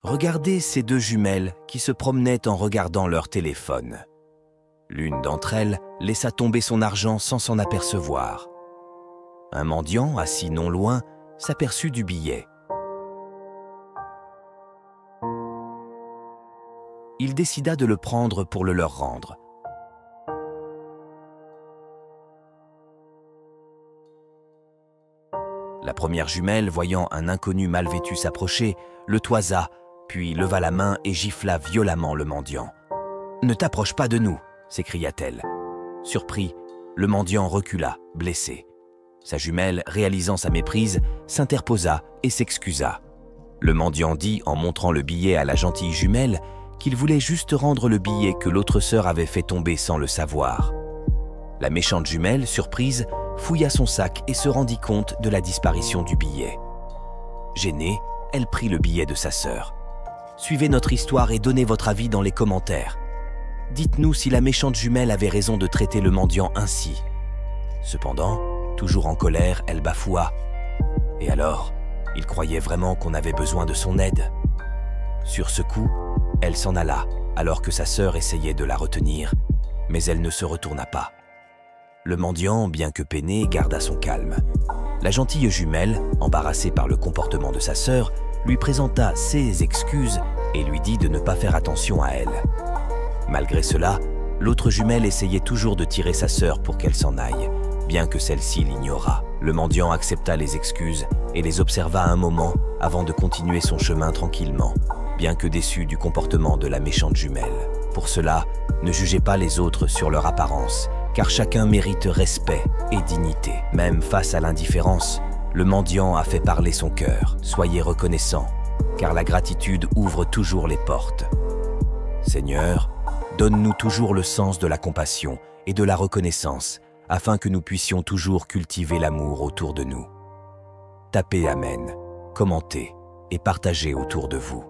Regardez ces deux jumelles qui se promenaient en regardant leur téléphone. L'une d'entre elles laissa tomber son argent sans s'en apercevoir. Un mendiant, assis non loin, s'aperçut du billet. Il décida de le prendre pour le leur rendre. La première jumelle, voyant un inconnu mal vêtu s'approcher, le toisa, puis leva la main et gifla violemment le mendiant. « Ne t'approche pas de nous !» s'écria-t-elle. Surpris, le mendiant recula, blessé. Sa jumelle, réalisant sa méprise, s'interposa et s'excusa. Le mendiant dit, en montrant le billet à la gentille jumelle, qu'il voulait juste rendre le billet que l'autre sœur avait fait tomber sans le savoir. La méchante jumelle, surprise, fouilla son sac et se rendit compte de la disparition du billet. Gênée, elle prit le billet de sa sœur. Suivez notre histoire et donnez votre avis dans les commentaires. Dites-nous si la méchante jumelle avait raison de traiter le mendiant ainsi. Cependant, toujours en colère, elle bafoua. Et alors, il croyait vraiment qu'on avait besoin de son aide. Sur ce coup, elle s'en alla, alors que sa sœur essayait de la retenir, mais elle ne se retourna pas. Le mendiant, bien que peiné, garda son calme. La gentille jumelle, embarrassée par le comportement de sa sœur, lui présenta ses excuses et lui dit de ne pas faire attention à elle. Malgré cela, l'autre jumelle essayait toujours de tirer sa sœur pour qu'elle s'en aille, bien que celle-ci l'ignorât. Le mendiant accepta les excuses et les observa un moment avant de continuer son chemin tranquillement, bien que déçu du comportement de la méchante jumelle. Pour cela, ne jugez pas les autres sur leur apparence, car chacun mérite respect et dignité. Même face à l'indifférence, le mendiant a fait parler son cœur. Soyez reconnaissants, car la gratitude ouvre toujours les portes. Seigneur, donne-nous toujours le sens de la compassion et de la reconnaissance, afin que nous puissions toujours cultiver l'amour autour de nous. Tapez Amen, commentez et partagez autour de vous.